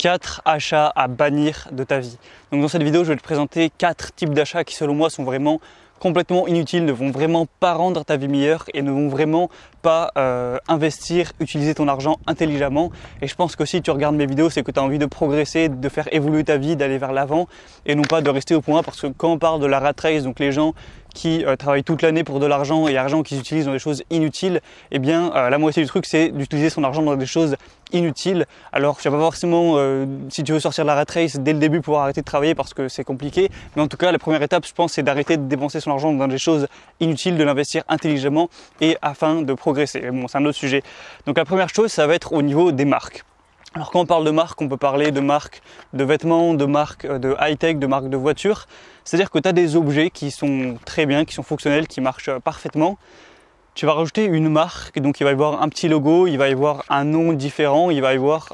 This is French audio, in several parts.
4 achats à bannir de ta vie. Donc dans cette vidéo, je vais te présenter 4 types d'achats qui selon moi sont vraiment complètement inutiles, ne vont vraiment pas rendre ta vie meilleure et ne vont vraiment pas investir, utiliser ton argent intelligemment. Et je pense que si tu regardes mes vidéos, c'est que tu as envie de progresser, de faire évoluer ta vie, d'aller vers l'avant et non pas de rester au point, parce que quand on parle de la rat race, donc les gens qui travaillent toute l'année pour de l'argent et argent qu'ils utilisent dans des choses inutiles, eh bien la moitié du truc c'est d'utiliser son argent dans des choses inutiles. Alors tu vas pas forcément, si tu veux sortir de la rat race dès le début, pouvoir arrêter de travailler parce que c'est compliqué, mais en tout cas la première étape je pense c'est d'arrêter de dépenser son argent dans des choses inutiles, de l'investir intelligemment et afin de progresser. Mais bon, c'est un autre sujet. Donc la première chose ça va être au niveau des marques. Alors quand on parle de marque, on peut parler de marques de vêtements, de marques de high-tech, de marques de voitures. C'est-à-dire que tu as des objets qui sont très bien, qui sont fonctionnels, qui marchent parfaitement. Tu vas rajouter une marque, donc il va y avoir un petit logo, il va y avoir un nom différent, il va y avoir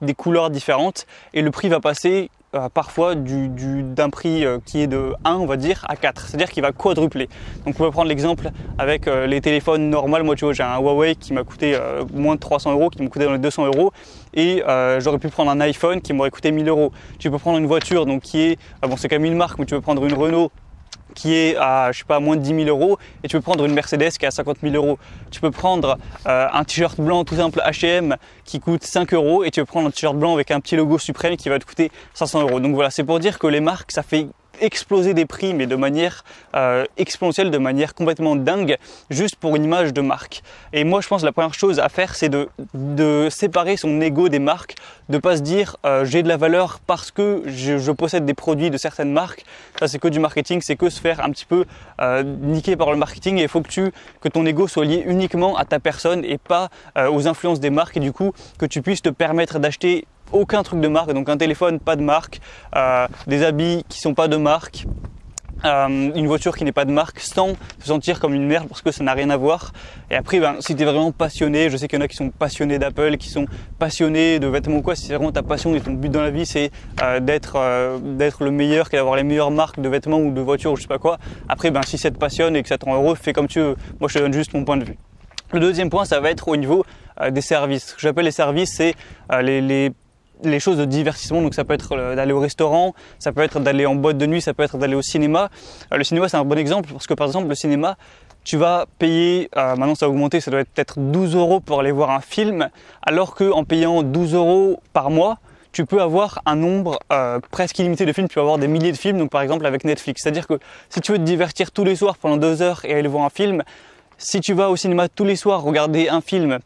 des couleurs différentes et le prix va passer parfois d'un prix qui est de 1 on va dire à 4, c'est-à-dire qu'il va quadrupler. Donc on peut prendre l'exemple avec les téléphones normaux. Moi tu vois j'ai un Huawei qui m'a coûté moins de 300 €, qui m'a coûté dans les 200 € et j'aurais pu prendre un iPhone qui m'aurait coûté 1000 €. Tu peux prendre une voiture donc qui est, bon c'est quand même une marque, mais tu peux prendre une Renault qui est à, je sais pas, moins de 10 000 € et tu peux prendre une Mercedes qui est à 50 000 €. Tu peux prendre un t-shirt blanc tout simple H&M qui coûte 5 € et tu peux prendre un t-shirt blanc avec un petit logo Supreme qui va te coûter 500 €. Donc voilà, c'est pour dire que les marques, ça fait exploser des prix mais de manière exponentielle, de manière complètement dingue, juste pour une image de marque. Et moi je pense que la première chose à faire c'est de séparer son ego des marques, de pas se dire j'ai de la valeur parce que je possède des produits de certaines marques. Ça c'est que du marketing, c'est que se faire un petit peu niquer par le marketing, et il faut que ton ego soit lié uniquement à ta personne et pas aux influences des marques, et du coup que tu puisses te permettre d'acheter aucun truc de marque, donc un téléphone pas de marque, des habits qui sont pas de marque, une voiture qui n'est pas de marque, sans se sentir comme une merde parce que ça n'a rien à voir. Et après si tu es vraiment passionné, je sais qu'il y en a qui sont passionnés d'Apple, qui sont passionnés de vêtements ou quoi, si c'est vraiment ta passion et ton but dans la vie c'est d'être le meilleur, d'avoir les meilleures marques de vêtements ou de voitures ou je sais pas quoi, après si ça te passionne et que ça te rend heureux, fais comme tu veux. Moi je te donne juste mon point de vue. Le deuxième point ça va être au niveau des services. Ce que j'appelle les services, c'est les choses de divertissement. Donc ça peut être d'aller au restaurant, ça peut être d'aller en boîte de nuit, ça peut être d'aller au cinéma. Le cinéma c'est un bon exemple parce que par exemple le cinéma, tu vas payer, maintenant ça a augmenté, ça doit être peut-être 12 € pour aller voir un film, alors qu'en payant 12 € par mois, tu peux avoir un nombre presque illimité de films, tu peux avoir des milliers de films, donc par exemple avec Netflix. C'est-à-dire que si tu veux te divertir tous les soirs pendant 2 heures et aller voir un film, si tu vas au cinéma tous les soirs regarder un film,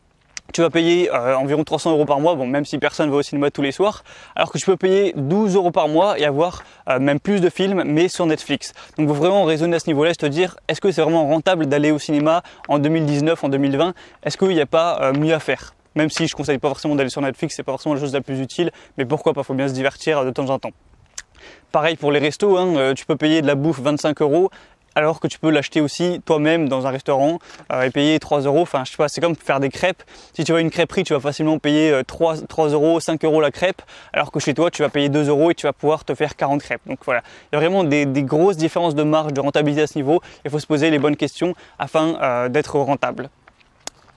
tu vas payer environ 300 € par mois, bon même si personne va au cinéma tous les soirs, alors que tu peux payer 12 € par mois et avoir même plus de films, mais sur Netflix. Donc il faut vraiment raisonner à ce niveau-là, se dire est-ce que c'est vraiment rentable d'aller au cinéma en 2019, en 2020, est-ce qu'il n'y a pas mieux à faire? Même si je ne conseille pas forcément d'aller sur Netflix, c'est pas forcément la chose la plus utile, mais pourquoi pas, faut bien se divertir de temps en temps. Pareil pour les restos, tu peux payer de la bouffe 25 € alors que tu peux l'acheter aussi toi-même dans un restaurant et payer 3 €. Enfin, je sais pas, c'est comme faire des crêpes. Si tu vas à une crêperie, tu vas facilement payer 3 €, 5 € la crêpe, alors que chez toi, tu vas payer 2 € et tu vas pouvoir te faire 40 crêpes. Donc voilà, il y a vraiment des grosses différences de marge, de rentabilité à ce niveau. Il faut se poser les bonnes questions afin d'être rentable.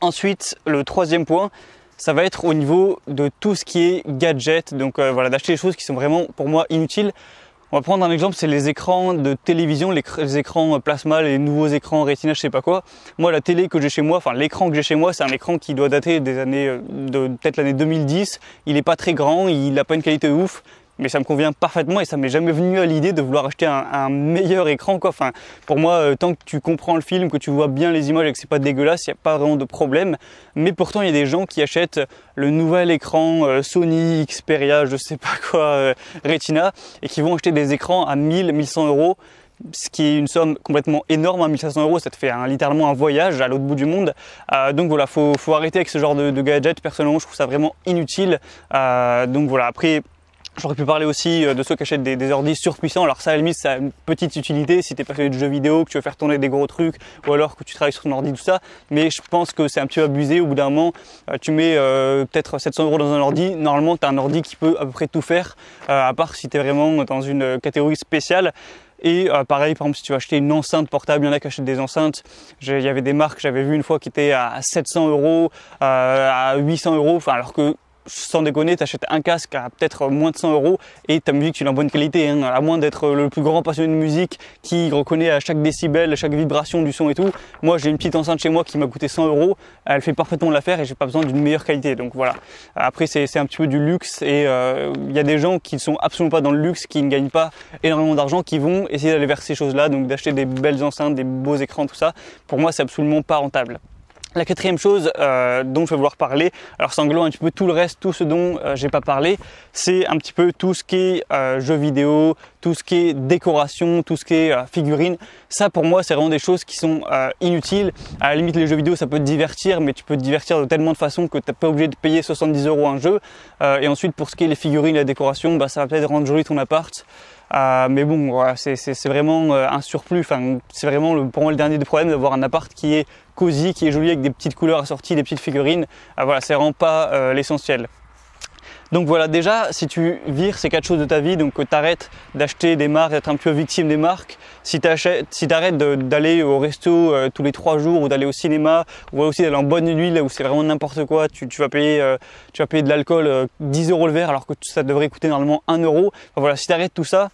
Ensuite, le troisième point, ça va être au niveau de tout ce qui est gadget. Donc voilà, d'acheter des choses qui sont vraiment pour moi inutiles. On va prendre un exemple, c'est les écrans de télévision, les écrans plasma, les nouveaux écrans Retina, je sais pas quoi. Moi, la télé que j'ai chez moi, enfin l'écran que j'ai chez moi, c'est un écran qui doit dater des années, peut-être l'année 2010. Il est pas très grand, il n'a pas une qualité de ouf, mais ça me convient parfaitement et ça m'est jamais venu à l'idée de vouloir acheter un meilleur écran, quoi. Enfin, pour moi, tant que tu comprends le film, que tu vois bien les images et que c'est pas dégueulasse, il n'y a pas vraiment de problème. Mais pourtant, il y a des gens qui achètent le nouvel écran Sony Xperia, je sais pas quoi, Retina, et qui vont acheter des écrans à 1000, 1100 €. Ce qui est une somme complètement énorme, 1500 €, ça te fait littéralement un voyage à l'autre bout du monde. Donc voilà, faut arrêter avec ce genre de gadget. Personnellement, je trouve ça vraiment inutile. Donc voilà, après, j'aurais pu parler aussi de ceux qui achètent des ordi surpuissants. Alors ça, à la limite, ça a une petite utilité si t'es passionné de jeux vidéo, que tu veux faire tourner des gros trucs, ou alors que tu travailles sur ton ordi, tout ça. Mais je pense que c'est un petit peu abusé. Au bout d'un moment, tu mets peut-être 700 € dans un ordi. Normalement, tu as un ordi qui peut à peu près tout faire, à part si tu es vraiment dans une catégorie spéciale. Et pareil, par exemple, si tu veux acheter une enceinte portable, il y en a qui achètent des enceintes. Il y avait des marques, j'avais vu une fois, qui étaient à 700 €, à 800 €. Enfin, alors que sans déconner, tu achètes un casque à peut-être moins de 100 € et ta musique tu l'as en bonne qualité, hein, à moins d'être le plus grand passionné de musique qui reconnaît à chaque décibel, à chaque vibration du son et tout. Moi j'ai une petite enceinte chez moi qui m'a coûté 100 €, elle fait parfaitement l'affaire et j'ai pas besoin d'une meilleure qualité, donc voilà. Après c'est un petit peu du luxe et il y a des gens qui ne sont absolument pas dans le luxe, qui ne gagnent pas énormément d'argent, qui vont essayer d'aller vers ces choses-là, donc d'acheter des belles enceintes, des beaux écrans, tout ça. Pour moi c'est absolument pas rentable. La quatrième chose dont je vais vouloir parler, alors ça englobe un petit peu tout le reste, tout ce dont j'ai pas parlé, c'est un petit peu tout ce qui est jeux vidéo, tout ce qui est décoration, tout ce qui est figurines. Ça pour moi c'est vraiment des choses qui sont inutiles. À la limite les jeux vidéo ça peut te divertir, mais tu peux te divertir de tellement de façons que tu n'es pas obligé de payer 70 € un jeu. Et ensuite pour ce qui est les figurines, la décoration, bah, ça va peut-être rendre joli ton appart. Mais bon, voilà, c'est vraiment un surplus. Enfin, c'est vraiment pour moi le dernier des problèmes d'avoir un appart qui est cosy, qui est joli avec des petites couleurs assorties, des petites figurines. Voilà, c'est vraiment pas l'essentiel. Donc voilà, déjà, si tu vires ces 4 choses de ta vie, donc que tu arrêtes d'acheter des marques, d'être un peu victime des marques, si tu arrêtes d'aller au resto tous les 3 jours ou d'aller au cinéma, ou aussi d'aller en bonne nuit là où c'est vraiment n'importe quoi, tu vas payer de l'alcool 10 € le verre alors que ça devrait coûter normalement 1 €. Enfin, voilà, si tu arrêtes tout ça,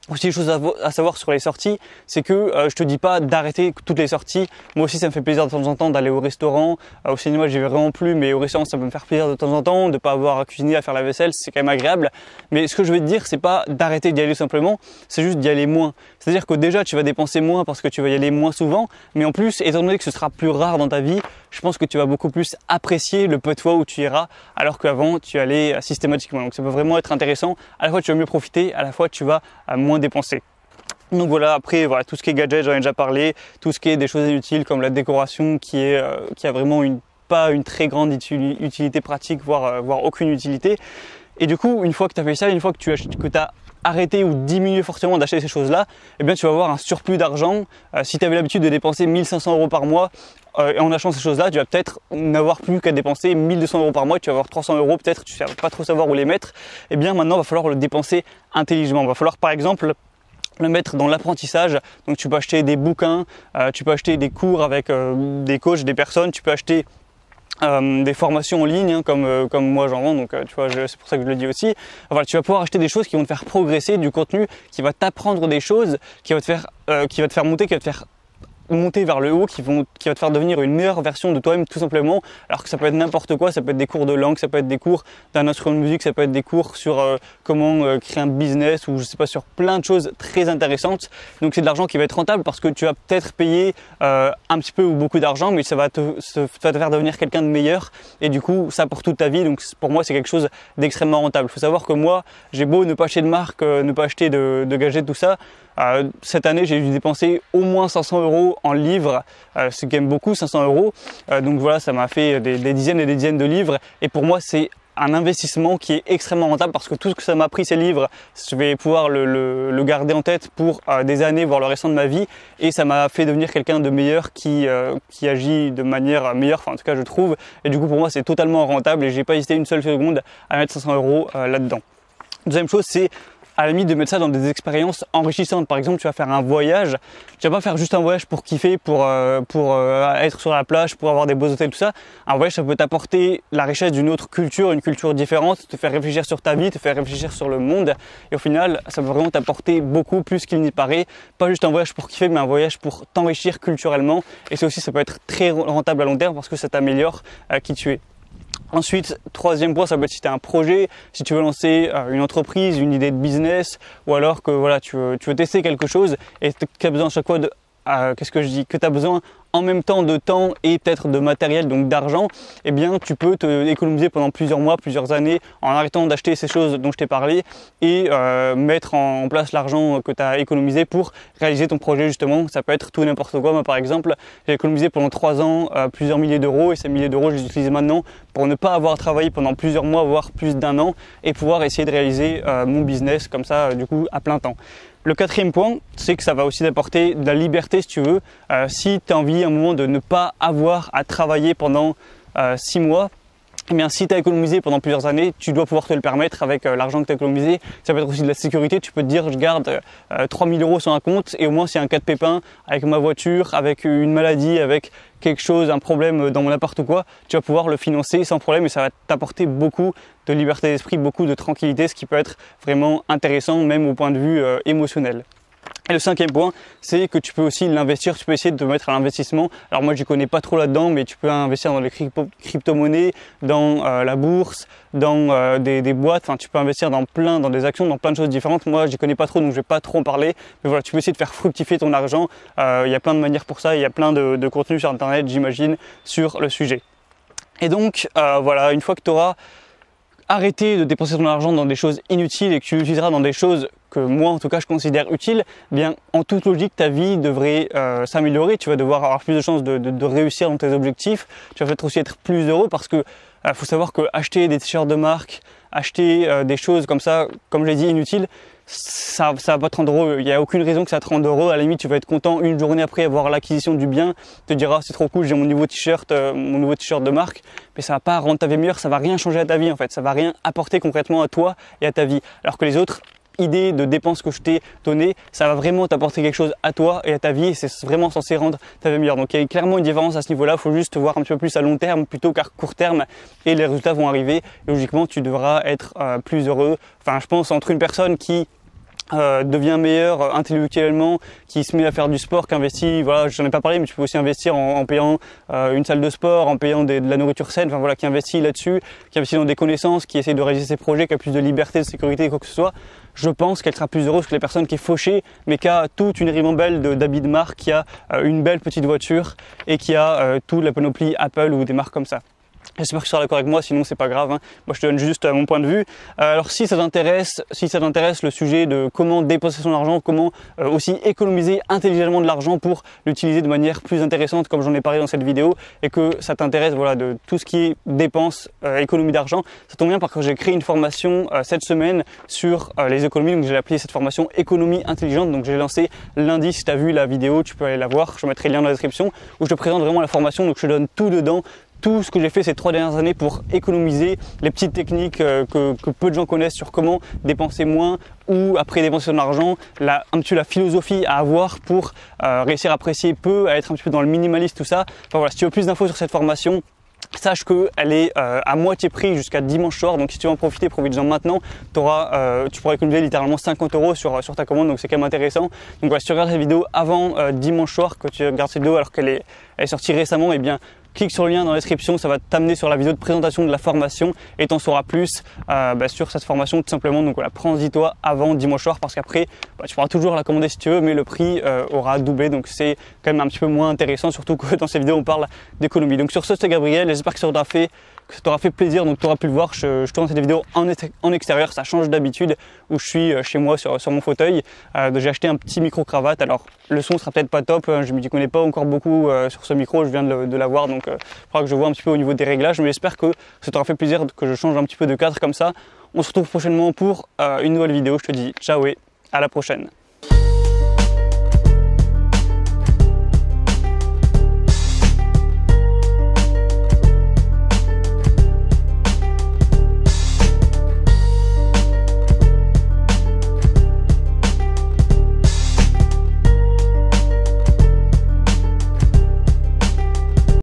aussi des choses à savoir sur les sorties, c'est que je te dis pas d'arrêter toutes les sorties. Moi aussi ça me fait plaisir de temps en temps d'aller au restaurant. Au cinéma j'y vais vraiment plus, mais au restaurant ça peut me faire plaisir de temps en temps, de pas avoir à cuisiner, à faire la vaisselle, c'est quand même agréable. Mais ce que je vais te dire, c'est pas d'arrêter d'y aller simplement, c'est juste d'y aller moins. C'est-à-dire que déjà tu vas dépenser moins parce que tu vas y aller moins souvent, mais en plus, étant donné que ce sera plus rare dans ta vie, je pense que tu vas beaucoup plus apprécier le peu de fois où tu iras, alors qu'avant tu allais systématiquement. Donc ça peut vraiment être intéressant. À la fois tu vas mieux profiter, à la fois tu vas moins dépenser. Donc voilà, après voilà, tout ce qui est gadget, j'en ai déjà parlé, tout ce qui est des choses inutiles comme la décoration qui a vraiment pas une très grande utilité pratique, voire aucune utilité. Et du coup, une fois que tu as fait ça, une fois que tu as arrêté ou diminué fortement d'acheter ces choses-là, eh bien tu vas avoir un surplus d'argent. Si tu avais l'habitude de dépenser 1500 € par mois, et en achetant ces choses-là, tu vas peut-être n'avoir plus qu'à dépenser 1200 € par mois, tu vas avoir 300 € peut-être, tu ne vas pas trop savoir où les mettre. Eh bien maintenant, il va falloir le dépenser intelligemment. Il va falloir par exemple le mettre dans l'apprentissage. Donc tu peux acheter des bouquins, tu peux acheter des cours avec des coachs, des personnes, tu peux acheter des formations en ligne, hein, comme moi j'en vends, donc tu vois, c'est pour ça que je le dis aussi. Voilà, tu vas pouvoir acheter des choses qui vont te faire progresser, du contenu qui va t'apprendre des choses, qui va te faire monter vers le haut, qui va te faire devenir une meilleure version de toi-même tout simplement. Alors que ça peut être n'importe quoi, ça peut être des cours de langue, ça peut être des cours d'un instrument de musique, ça peut être des cours sur comment créer un business, ou je sais pas, sur plein de choses très intéressantes. Donc c'est de l'argent qui va être rentable parce que tu vas peut-être payer un petit peu ou beaucoup d'argent, mais ça va te faire devenir quelqu'un de meilleur, et du coup ça pour toute ta vie. Donc pour moi c'est quelque chose d'extrêmement rentable. Il faut savoir que moi j'ai beau ne pas acheter de marque, ne pas acheter de gadgets, tout ça, cette année j'ai dû dépenser au moins 500 € en livres, c'est quand même beaucoup, 500 €. Donc voilà, ça m'a fait des dizaines et des dizaines de livres, et pour moi c'est un investissement qui est extrêmement rentable parce que tout ce que ça m'a pris ces livres, je vais pouvoir le garder en tête pour des années, voire le restant de ma vie, et ça m'a fait devenir quelqu'un de meilleur qui agit de manière meilleure, enfin en tout cas je trouve, et du coup pour moi c'est totalement rentable et j'ai pas hésité une seule seconde à mettre 500 € là-dedans. Deuxième chose, c'est à la limite de mettre ça dans des expériences enrichissantes. Par exemple, tu vas faire un voyage, tu vas pas faire juste un voyage pour kiffer, pour être sur la plage, pour avoir des beaux hôtels, tout ça. Un voyage, ça peut t'apporter la richesse d'une autre culture, une culture différente, te faire réfléchir sur ta vie, te faire réfléchir sur le monde, et au final, ça peut vraiment t'apporter beaucoup plus qu'il n'y paraît. Pas juste un voyage pour kiffer, mais un voyage pour t'enrichir culturellement, et ça aussi, ça peut être très rentable à long terme parce que ça t'améliore qui tu es. Ensuite, troisième point, ça peut être si tu as un projet, si tu veux lancer une entreprise, une idée de business, ou alors que voilà, tu veux tester quelque chose et tu as besoin à chaque fois que tu as besoin en même temps de temps et peut-être de matériel, donc d'argent, eh bien tu peux te économiser pendant plusieurs mois, plusieurs années en arrêtant d'acheter ces choses dont je t'ai parlé et mettre en place l'argent que tu as économisé pour réaliser ton projet justement. Ça peut être tout et n'importe quoi. Moi par exemple, j'ai économisé pendant 3 ans plusieurs milliers d'euros, et ces milliers d'euros je les utilise maintenant pour ne pas avoir travaillé pendant plusieurs mois, voire plus d'1 an, et pouvoir essayer de réaliser mon business comme ça du coup à plein temps. Le quatrième point, c'est que ça va aussi t'apporter de la liberté si tu veux. Si tu as envie à un moment de ne pas avoir à travailler pendant 6 mois, eh bien, si tu as économisé pendant plusieurs années, tu dois pouvoir te le permettre avec l'argent que tu as économisé. Ça peut être aussi de la sécurité. Tu peux te dire, je garde 3000 € sur un compte et au moins s'il y a un cas de pépin avec ma voiture, avec une maladie, avec quelque chose, un problème dans mon appart ou quoi, tu vas pouvoir le financer sans problème et ça va t'apporter beaucoup de liberté d'esprit, beaucoup de tranquillité, ce qui peut être vraiment intéressant même au point de vue émotionnel. Et le cinquième point, c'est que tu peux aussi l'investir, tu peux essayer de te mettre à l'investissement. Alors moi, je connais pas trop là-dedans, mais tu peux investir dans les crypto-monnaies, dans la bourse, dans des boîtes. Enfin, tu peux investir dans des actions, dans plein de choses différentes. Moi, je connais pas trop, donc je vais pas trop en parler. Mais voilà, tu peux essayer de faire fructifier ton argent. Il y a plein de manières pour ça. Il y a plein de contenus sur Internet, j'imagine, sur le sujet. Et donc, voilà, une fois que tu auras arrêté de dépenser ton argent dans des choses inutiles et que tu l'utiliseras dans des choses que moi en tout cas je considère utiles, eh bien en toute logique ta vie devrait s'améliorer, tu vas devoir avoir plus de chances de réussir dans tes objectifs, tu vas peut-être aussi être plus heureux parce que faut savoir que acheter des t-shirts de marque, acheter des choses comme ça, comme je l'ai dit, inutiles, ça va pas te rendre heureux. Il n'y a aucune raison que ça te rende heureux. À la limite, tu vas être content une journée après avoir l'acquisition du bien, te dire ah c'est trop cool, j'ai mon nouveau t-shirt de marque, mais ça va pas rendre ta vie meilleure, ça va rien changer à ta vie en fait, ça va rien apporter concrètement à toi et à ta vie. Alors que les autres idées de dépenses que je t'ai données, ça va vraiment t'apporter quelque chose à toi et à ta vie et c'est vraiment censé rendre ta vie meilleure. Donc il y a clairement une différence à ce niveau-là, il faut juste voir un petit peu plus à long terme plutôt qu'à court terme et les résultats vont arriver. Et logiquement, tu devras être plus heureux. Enfin, je pense entre une personne qui devient meilleur intellectuellement, qui se met à faire du sport, qui investit, voilà, j'en ai pas parlé, mais tu peux aussi investir en payant une salle de sport, en payant de la nourriture saine, enfin voilà, qui investit là-dessus, qui investit dans des connaissances, qui essaie de réaliser ses projets, qui a plus de liberté, de sécurité, quoi que ce soit. Je pense qu'elle sera plus heureuse que les personnes qui est fauchée, mais qui a toute une ribambelle d'habits de marque, qui a une belle petite voiture et qui a toute la panoplie Apple ou des marques comme ça. J'espère que tu seras d'accord avec moi, sinon c'est pas grave, hein. Moi je te donne juste mon point de vue. Alors si ça t'intéresse le sujet de comment dépenser son argent, comment aussi économiser intelligemment de l'argent pour l'utiliser de manière plus intéressante comme j'en ai parlé dans cette vidéo, et que ça t'intéresse voilà, de tout ce qui est dépenses, économie d'argent, ça tombe bien parce que j'ai créé une formation cette semaine sur les économies, donc j'ai appelé cette formation économie intelligente, donc j'ai lancé lundi. Si tu as vu la vidéo, tu peux aller la voir, je mettrai le lien dans la description, où je te présente vraiment la formation, donc je te donne tout dedans. Tout ce que j'ai fait ces 3 dernières années pour économiser, les petites techniques que peu de gens connaissent sur comment dépenser moins ou après dépenser son argent, un petit peu la philosophie à avoir pour réussir à apprécier peu, à être un petit peu dans le minimaliste, tout ça. Enfin voilà, si tu veux plus d'infos sur cette formation, sache qu'elle est à moitié prix jusqu'à dimanche soir, donc si tu veux en profiter, profite-en maintenant. Tu pourras économiser littéralement 50 € sur ta commande, donc c'est quand même intéressant. Donc voilà, si tu regardes cette vidéo avant dimanche soir, que tu regardes cette vidéo alors qu'elle est sortie récemment, eh bien clique sur le lien dans la description, ça va t'amener sur la vidéo de présentation de la formation et t'en sauras plus sur cette formation tout simplement. Donc voilà, prends-y-toi avant dimanche soir parce qu'après tu pourras toujours la commander si tu veux, mais le prix aura doublé, donc c'est quand même un petit peu moins intéressant, surtout que dans cette vidéo on parle d'économie. Donc sur ce, c'était Gabriel, j'espère que ça t'aura fait plaisir, donc tu auras pu le voir, je tourne cette vidéo en extérieur, ça change d'habitude où je suis chez moi sur mon fauteuil. J'ai acheté un petit micro cravate, alors le son sera peut-être pas top, je m'y connais pas encore beaucoup sur ce micro, je viens de l'avoir, donc il faudra que je vois un petit peu au niveau des réglages, mais j'espère que ça t'aura fait plaisir que je change un petit peu de cadre comme ça. On se retrouve prochainement pour une nouvelle vidéo, je te dis ciao et à la prochaine.